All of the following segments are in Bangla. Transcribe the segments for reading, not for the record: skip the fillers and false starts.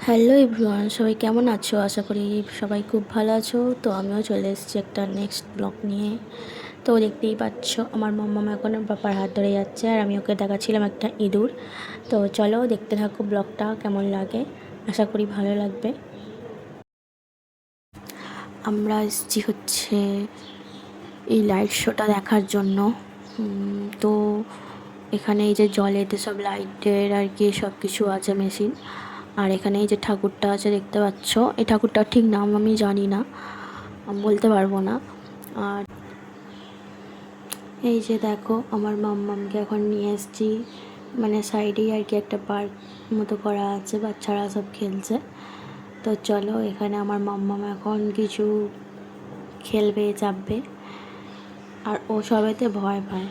হ্যালো এভরিওয়ান, সবাই কেমন আছো? আশা করি সবাই খুব ভালো আছো। তো আমিও চলে এসেছি একটা নেক্সট ব্লগ নিয়ে। তো দেখতেই পাচ্ছ আমার মাম্মাম এখন বাবার হাত ধরে যাচ্ছে, আর আমি ওকে দেখাচ্ছিলাম একটা ইঁদুর। তো চলো দেখতে থাকো ব্লগটা, কেমন লাগে। আশা করি ভালো লাগবে। আমরা এসেছি হচ্ছে এই লাইট শোটা দেখার জন্য। তো এখানে এই যে জলেতে সব লাইটের আর কি সব কিছু আছে মেশিন। আর এখানে এই যে ঠাকুরটা আছে দেখতে পাচ্ছ, এই ঠাকুরটার ঠিক নাম আমি জানি না, বলতে পারবো না। আর এই যে দেখো আমার মাম্মামকে এখন নিয়ে এসেছি, মানে সাইডেই আর কি একটা পার্ক মতো করা আছে, বাচ্চারা সব খেলছে। তো চলো এখানে আমার মাম্মাম এখন কিছু খেলবে, চাপবে, আর ও সবেতে ভয় পায়।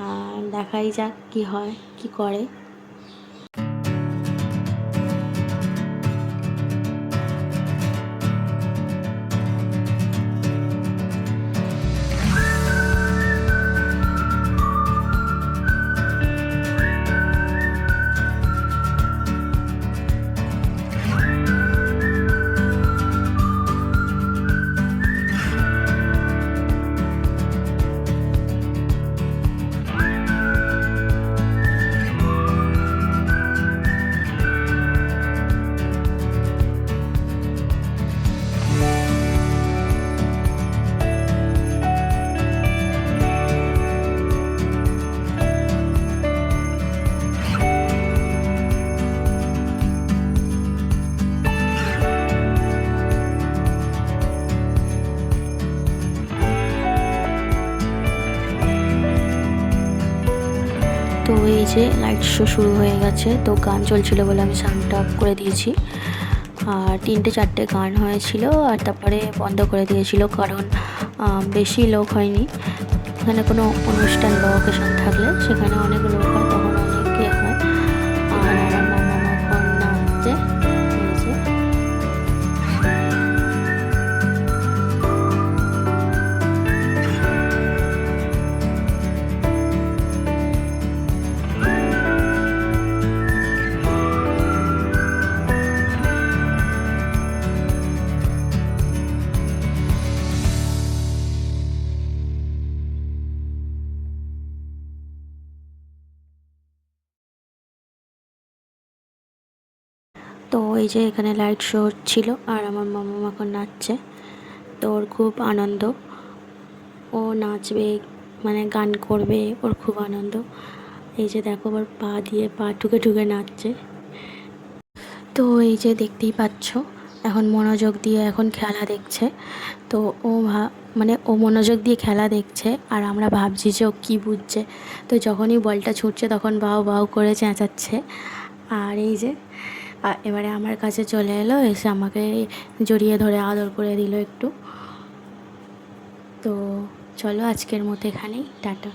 আর দেখাই যাক কি হয়, কি করে। তো এই যে লাইট শো শুরু হয়ে গেছে, তো গান চলছিল বলে আমি সাউন্ডটা অফ করে দিয়েছি। আর 3-4টে গান হয়েছিল, আর তারপরে বন্ধ করে দিয়েছিল, কারণ বেশি লোক হয়নি। এখানে কোনো অনুষ্ঠান বা অকেশন থাকলে সেখানে অনেক লোক হয়, তখন অনেকে হয়। আর আমার মামা এখন নাচছে, এই যে। তো এই যে এখানে লাইট শো ছিল, আর আমার মামা এখন নাচছে। তো ওর খুব আনন্দ, ও নাচবে, মানে গান করবে, ওর খুব আনন্দ। এই যে দেখো আবার পা দিয়ে পা ঠুকে ঠুকে নাচছে। তো এই যে দেখতেই পাচ্ছ, এখন মনোযোগ দিয়ে এখন খেলা দেখছে। তো ও মানে ও মনোযোগ দিয়ে খেলা দেখছে, আর আমরা ভাবছি যে ও কী বুঝছে। তো যখনই বলটা ছুটছে তখন বাউ বাউ করে চেঁচাচ্ছে। আর এই যে এবারে আমার কাছে চলে এলো, এসে আমাকে জড়িয়ে ধরে আদর করে দিল একটু। তো চলো আজকের মতো এখানেই, টাটা।